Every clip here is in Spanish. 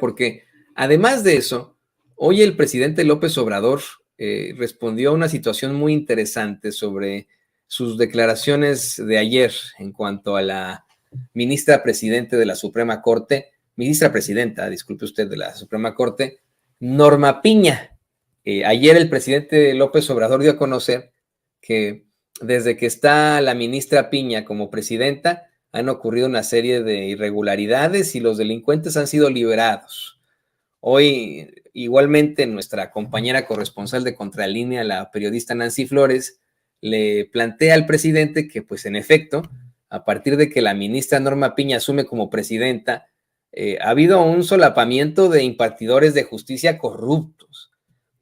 porque además de eso, hoy el presidente López Obrador respondió a una situación muy interesante sobre sus declaraciones de ayer en cuanto a la ministra presidenta de la Suprema Corte, disculpe usted, de la Suprema Corte, Norma Piña. Ayer el presidente López Obrador dio a conocer que desde que está la ministra Piña como presidenta, han ocurrido una serie de irregularidades y los delincuentes han sido liberados. Hoy, igualmente, nuestra compañera corresponsal de Contralínea, la periodista Nancy Flores, le plantea al presidente que, pues, en efecto, a partir de que la ministra Norma Piña asume como presidenta, ha habido un solapamiento de impartidores de justicia corruptos.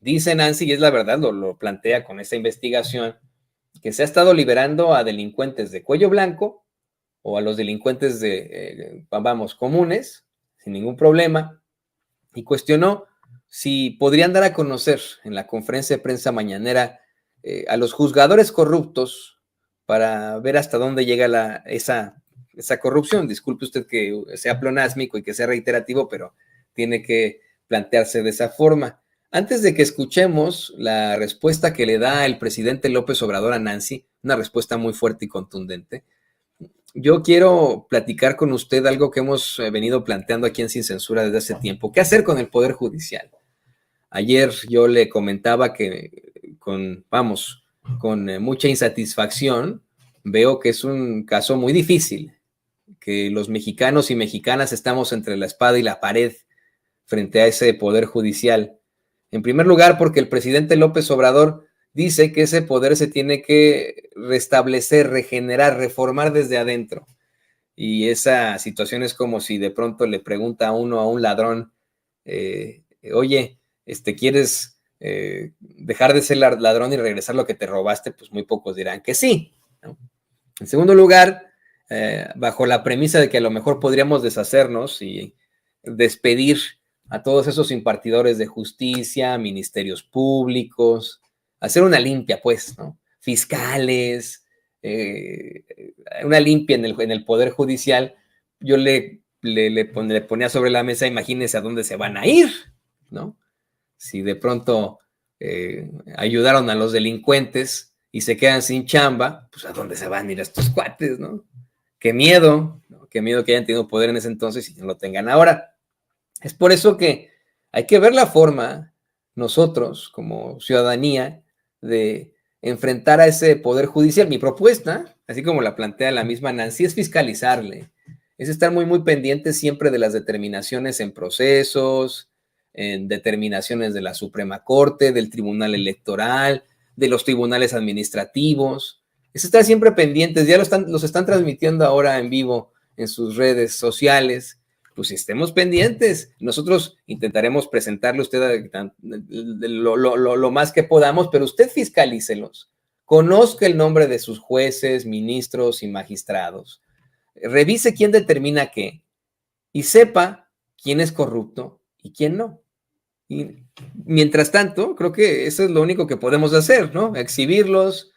Dice Nancy, y es la verdad, lo plantea con esta investigación, que se ha estado liberando a delincuentes de cuello blanco o a los delincuentes comunes, sin ningún problema, y cuestionó si podrían dar a conocer en la conferencia de prensa mañanera a los juzgadores corruptos para ver hasta dónde llega esa corrupción. Disculpe usted que sea pleonásmico y que sea reiterativo, pero tiene que plantearse de esa forma. Antes de que escuchemos la respuesta que le da el presidente López Obrador a Nancy, una respuesta muy fuerte y contundente, yo quiero platicar con usted algo que hemos venido planteando aquí en Sin Censura desde hace tiempo. ¿Qué hacer con el Poder Judicial? Ayer yo le comentaba que con mucha insatisfacción veo que es un caso muy difícil, que los mexicanos y mexicanas estamos entre la espada y la pared frente a ese Poder Judicial. En primer lugar, porque el presidente López Obrador dice que ese poder se tiene que restablecer, regenerar, reformar desde adentro. Y esa situación es como si de pronto le pregunta a un ladrón, oye, ¿quieres dejar de ser ladrón y regresar lo que te robaste? Pues muy pocos dirán que sí, ¿no? En segundo lugar, bajo la premisa de que a lo mejor podríamos deshacernos y despedir a todos esos impartidores de justicia, ministerios públicos, hacer una limpia, pues, ¿no? Fiscales, una limpia en el Poder Judicial. Yo le ponía sobre la mesa, imagínense a dónde se van a ir, ¿no? Si de pronto ayudaron a los delincuentes y se quedan sin chamba, pues a dónde se van a ir estos cuates, ¿no? Qué miedo, ¿no? Qué miedo que hayan tenido poder en ese entonces y no lo tengan ahora. Es por eso que hay que ver la forma, nosotros como ciudadanía, de enfrentar a ese Poder Judicial. Mi propuesta, así como la plantea la misma Nancy, es fiscalizarle, es estar muy, muy pendiente siempre de las determinaciones en procesos, en determinaciones de la Suprema Corte, del Tribunal Electoral, de los tribunales administrativos, es estar siempre pendientes. Ya los están transmitiendo ahora en vivo en sus redes sociales. Pues estemos pendientes. Nosotros intentaremos presentarle a usted lo más que podamos, pero usted fiscalícelos. Conozca el nombre de sus jueces, ministros y magistrados. Revise quién determina qué y sepa quién es corrupto y quién no. Y mientras tanto, creo que eso es lo único que podemos hacer, ¿no? Exhibirlos,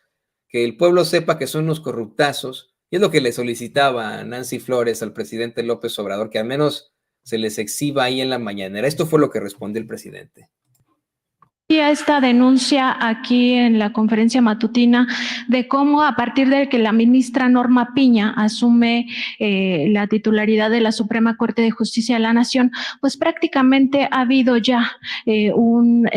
que el pueblo sepa que son unos corruptazos. Y es lo que le solicitaba Nancy Flores al presidente López Obrador, que al menos se les exhiba ahí en la mañanera. Esto fue lo que respondió el presidente. Y a esta denuncia aquí en la conferencia matutina de cómo a partir de que la ministra Norma Piña asume la titularidad de la Suprema Corte de Justicia de la Nación, pues prácticamente ha habido ya un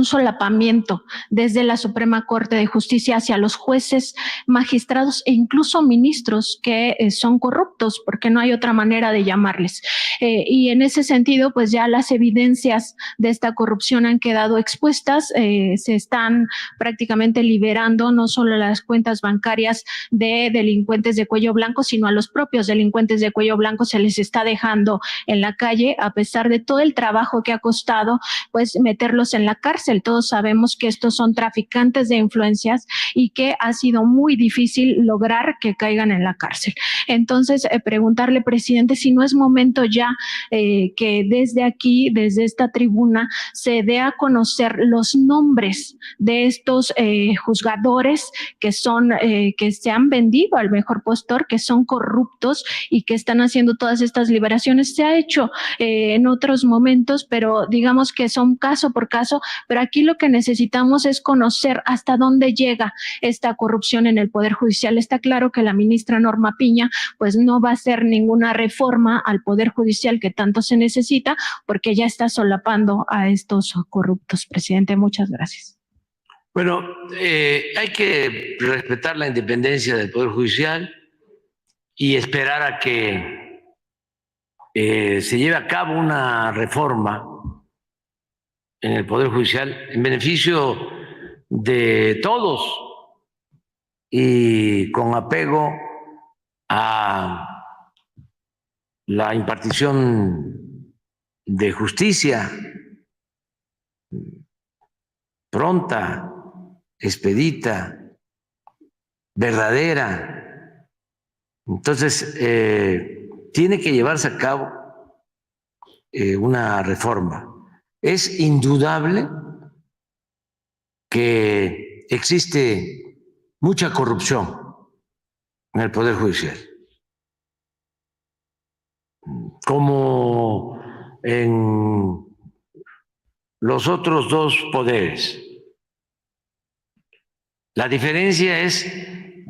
solapamiento desde la Suprema Corte de Justicia hacia los jueces, magistrados e incluso ministros que son corruptos, porque no hay otra manera de llamarles. Y en ese sentido, pues ya las evidencias de esta corrupción han quedado expuestas, se están prácticamente liberando no solo las cuentas bancarias de delincuentes de cuello blanco, sino a los propios delincuentes de cuello blanco se les está dejando en la calle, a pesar de todo el trabajo que ha costado, pues meterlos en en la cárcel. Todos sabemos que estos son traficantes de influencias y que ha sido muy difícil lograr que caigan en la cárcel. Entonces, preguntarle, presidente, si no es momento ya que desde aquí, desde esta tribuna, se dé a conocer los nombres de estos juzgadores que son, que se han vendido al mejor postor, que son corruptos y que están haciendo todas estas liberaciones. Se ha hecho en otros momentos, pero digamos que son caso por caso, pero aquí lo que necesitamos es conocer hasta dónde llega esta corrupción en el Poder Judicial. Está claro que la ministra Norma Piña pues no va a hacer ninguna reforma al Poder Judicial que tanto se necesita, porque ya está solapando a estos corruptos. Presidente, muchas gracias. Bueno, hay que respetar la independencia del Poder Judicial y esperar a que se lleve a cabo una reforma en el Poder Judicial en beneficio de todos y con apego a la impartición de justicia pronta, expedita, verdadera. Entonces, tiene que llevarse a cabo una reforma. Es indudable que existe mucha corrupción en el Poder Judicial, como en los otros dos poderes. La diferencia es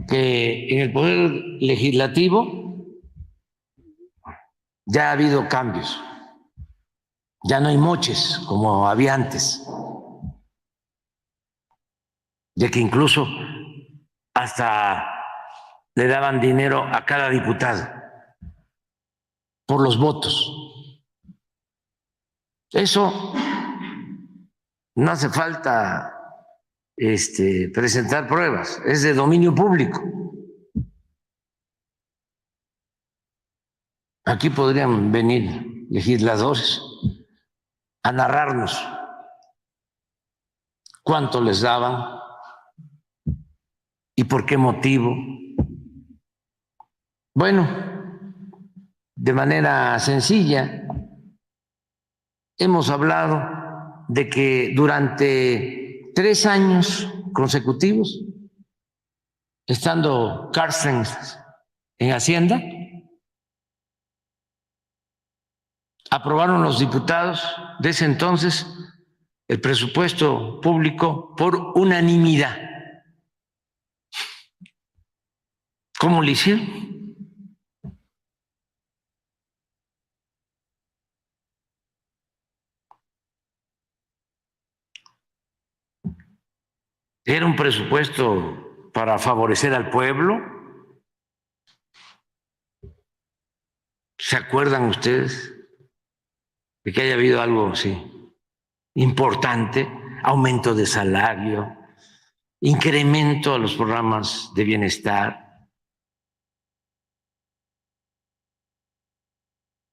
que en el Poder Legislativo ya ha habido cambios, ya no hay moches como había antes, de que incluso hasta le daban dinero a cada diputado por los votos. Eso no hace falta presentar pruebas, es de dominio público. Aquí podrían venir legisladores a narrarnos cuánto les daban y por qué motivo. Bueno, de manera sencilla, hemos hablado de que durante 3 años consecutivos, estando Carstens en Hacienda, aprobaron los diputados de ese entonces el presupuesto público por unanimidad. ¿Cómo lo hicieron? Era un presupuesto para favorecer al pueblo. ¿Se acuerdan ustedes de que haya habido algo así importante? Aumento de salario, incremento a los programas de bienestar,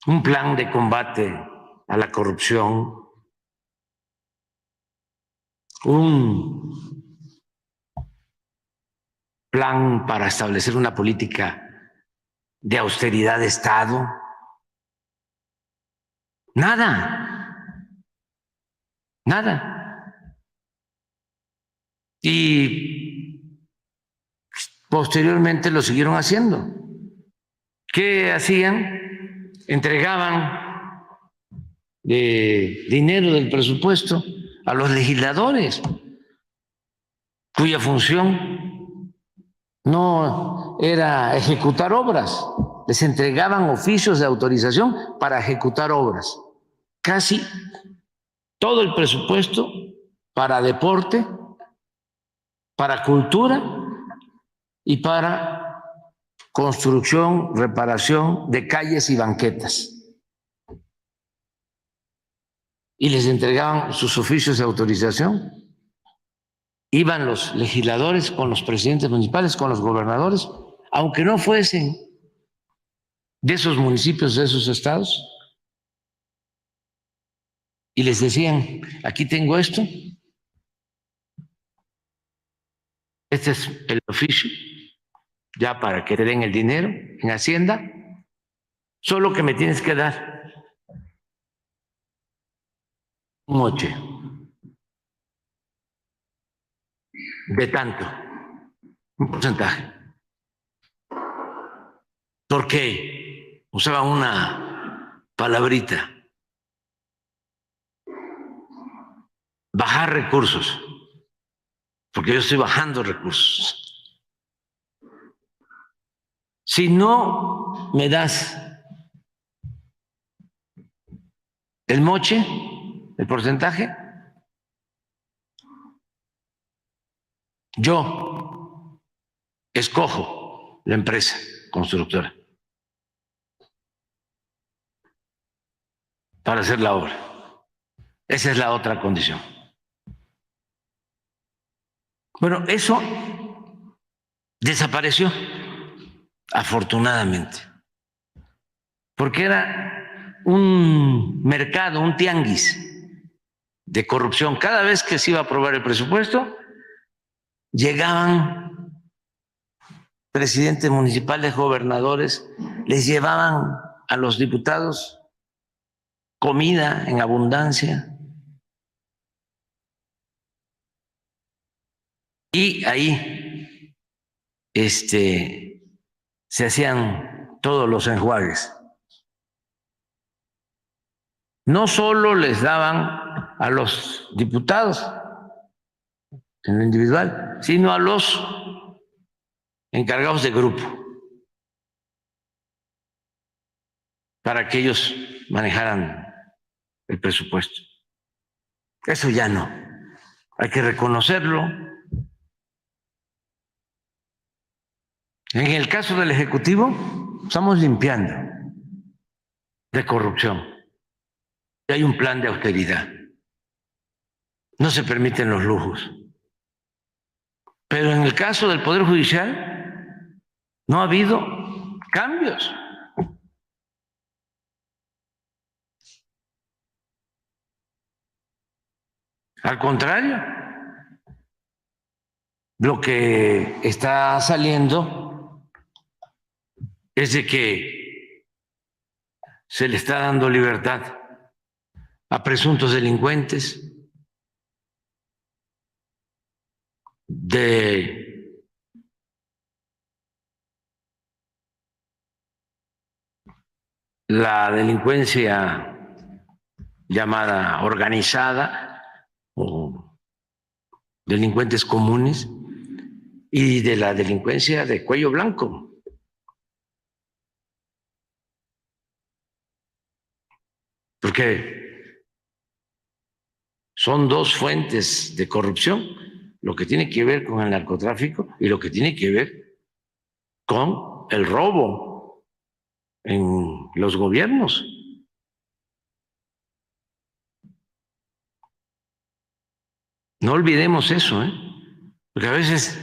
un plan de combate a la corrupción, un plan para establecer una política de austeridad de Estado. Nada, nada. Y posteriormente lo siguieron haciendo. ¿Qué hacían? Entregaban dinero del presupuesto a los legisladores, cuya función no era ejecutar obras, les entregaban oficios de autorización para ejecutar obras. Casi todo el presupuesto para deporte, para cultura y para construcción, reparación de calles y banquetas. Y les entregaban sus oficios de autorización. Iban los legisladores con los presidentes municipales, con los gobernadores, aunque no fuesen de esos municipios, de esos estados, y les decían, aquí tengo esto, este es el oficio, ya para que te den el dinero en Hacienda, solo que me tienes que dar un moche de tanto, un porcentaje. Porque usaban una palabrita, bajar recursos, porque yo estoy bajando recursos. Si no me das el moche, el porcentaje, yo escojo la empresa constructora para hacer la obra. Esa es la otra condición. Bueno, eso desapareció, afortunadamente, porque era un mercado, un tianguis de corrupción. Cada vez que se iba a aprobar el presupuesto, llegaban presidentes municipales, gobernadores, les llevaban a los diputados comida en abundancia. Y ahí se hacían todos los enjuagues. No solo les daban a los diputados en lo individual, sino a los encargados de grupo, para que ellos manejaran el presupuesto. Eso ya no, hay que reconocerlo. En el caso del Ejecutivo, estamos limpiando de corrupción. Y hay un plan de austeridad. No se permiten los lujos. Pero en el caso del Poder Judicial, no ha habido cambios. Al contrario, lo que está saliendo es de que se le está dando libertad a presuntos delincuentes, de la delincuencia llamada organizada o delincuentes comunes y de la delincuencia de cuello blanco. Porque son dos fuentes de corrupción, lo que tiene que ver con el narcotráfico y lo que tiene que ver con el robo en los gobiernos. No olvidemos eso, porque a veces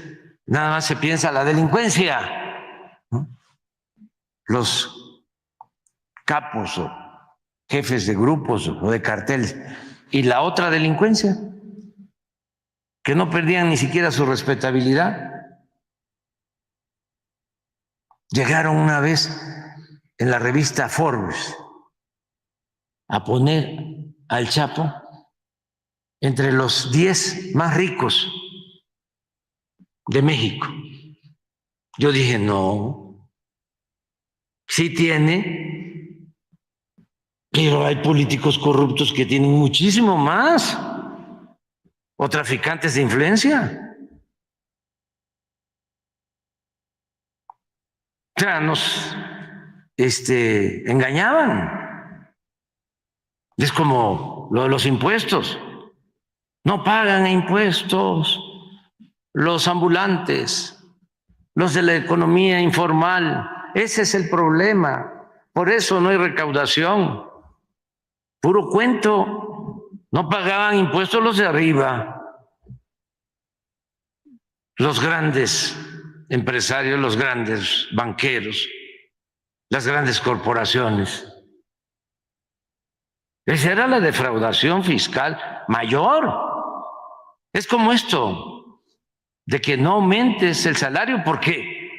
nada más se piensa la delincuencia, ¿no? Los capos o jefes de grupos o de carteles, y la otra delincuencia, que no perdían ni siquiera su respetabilidad. Llegaron una vez en la revista Forbes a poner al Chapo entre los 10 más ricos de México. Yo dije, no, sí tiene, pero hay políticos corruptos que tienen muchísimo más, o traficantes de influencia. O sea, nos engañaban. Es como lo de los impuestos. No pagan impuestos los ambulantes, los de la economía informal. Ese es el problema. Por eso no hay recaudación. Puro cuento. No pagaban impuestos los de arriba. Los grandes empresarios, los grandes banqueros, las grandes corporaciones. Esa era la defraudación fiscal mayor. Es como esto, de que no aumentes el salario porque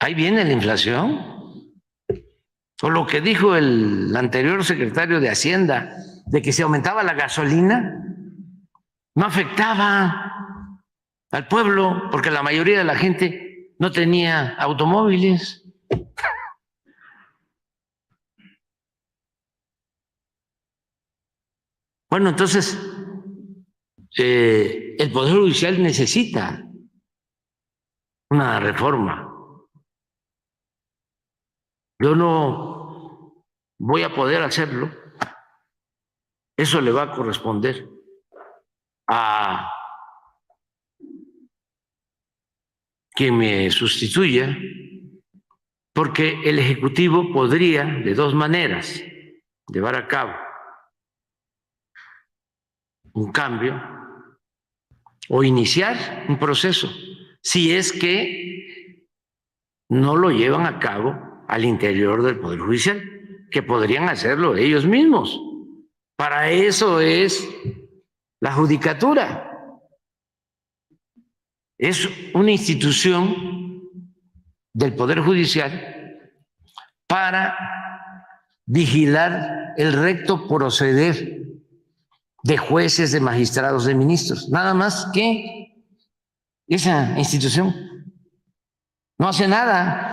ahí viene la inflación. O lo que dijo el anterior secretario de Hacienda, de que si aumentaba la gasolina, no afectaba al pueblo, porque la mayoría de la gente no tenía automóviles. Bueno, entonces, el Poder Judicial necesita una reforma. Yo no voy a poder hacerlo. Eso le va a corresponder a quien me sustituya, porque el Ejecutivo podría, de dos maneras, llevar a cabo un cambio o iniciar un proceso, si es que no lo llevan a cabo al interior del Poder Judicial, que podrían hacerlo ellos mismos. Para eso es la judicatura. Es una institución del Poder Judicial para vigilar el recto proceder de jueces, de magistrados, de ministros. Nada más que esa institución no hace nada.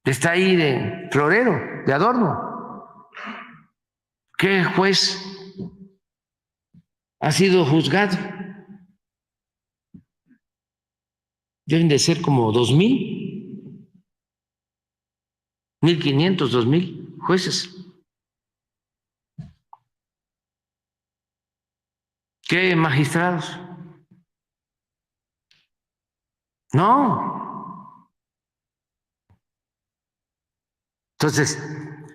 Está ahí de florero, de adorno. ¿Qué juez ha sido juzgado? Deben de ser como 2,000, 1,500, 2,000 jueces. ¿Qué magistrados? No. Entonces,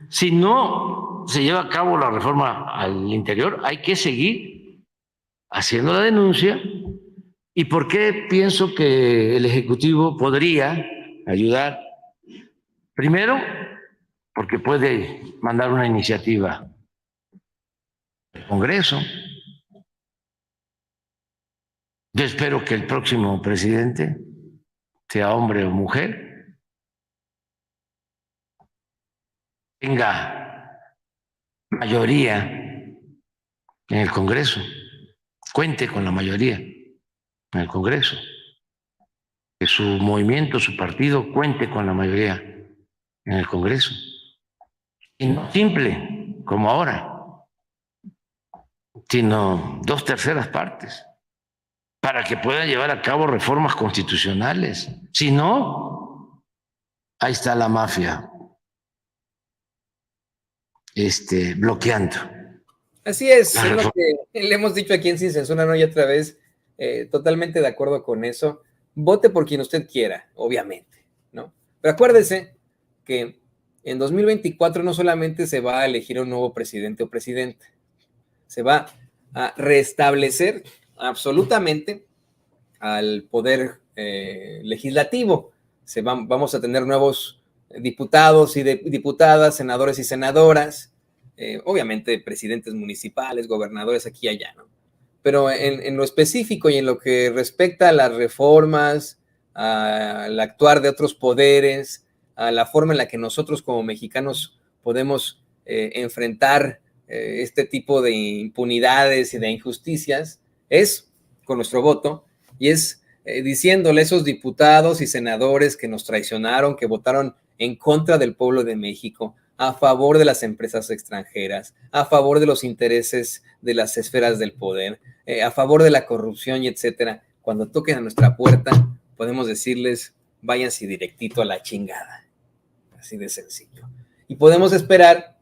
si no se lleva a cabo la reforma al interior, hay que seguir haciendo la denuncia. ¿Y por qué pienso que el Ejecutivo podría ayudar? Primero, porque puede mandar una iniciativa al Congreso. Yo espero que el próximo presidente, sea hombre o mujer, tenga mayoría en el Congreso, cuente con la mayoría en el Congreso, que su movimiento, su partido cuente con la mayoría en el Congreso. Y no simple, como ahora, sino 2/3 partes, para que puedan llevar a cabo reformas constitucionales. Si no, ahí está la mafia bloqueando. Así es lo que le hemos dicho aquí en Sin Censura, ¿no? Y otra vez, totalmente de acuerdo con eso. Vote por quien usted quiera, obviamente, ¿no? Pero acuérdese que en 2024 no solamente se va a elegir un nuevo presidente o presidenta, se va a restablecer absolutamente al poder legislativo. Vamos a tener nuevos diputados y diputadas, senadores y senadoras, obviamente presidentes municipales, gobernadores aquí y allá, ¿no? Pero en lo específico y en lo que respecta a las reformas, al actuar de otros poderes, a la forma en la que nosotros como mexicanos podemos enfrentar este tipo de impunidades y de injusticias, es con nuestro voto y es diciéndole a esos diputados y senadores que nos traicionaron, que votaron en contra del pueblo de México, a favor de las empresas extranjeras, a favor de los intereses de las esferas del poder, a favor de la corrupción y etcétera. Cuando toquen a nuestra puerta, podemos decirles, váyanse directito a la chingada. Así de sencillo. Y podemos esperar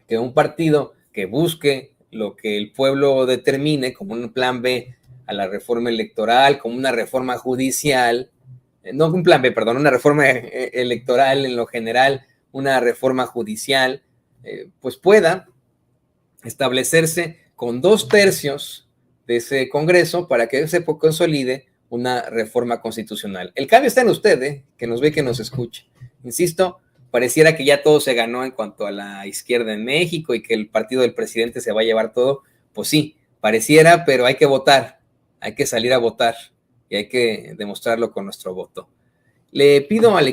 que un partido que busque lo que el pueblo determine como un plan B a la reforma electoral, como una reforma judicial, no un plan B, perdón, una reforma electoral en lo general, una reforma judicial, pues pueda establecerse con 2/3 de ese Congreso para que se consolide una reforma constitucional. El cambio está en usted, que nos ve, que nos escuche. Insisto, pareciera que ya todo se ganó en cuanto a la izquierda en México y que el partido del presidente se va a llevar todo. Pues sí, pareciera, pero hay que votar, hay que salir a votar y hay que demostrarlo con nuestro voto. Le pido al equipo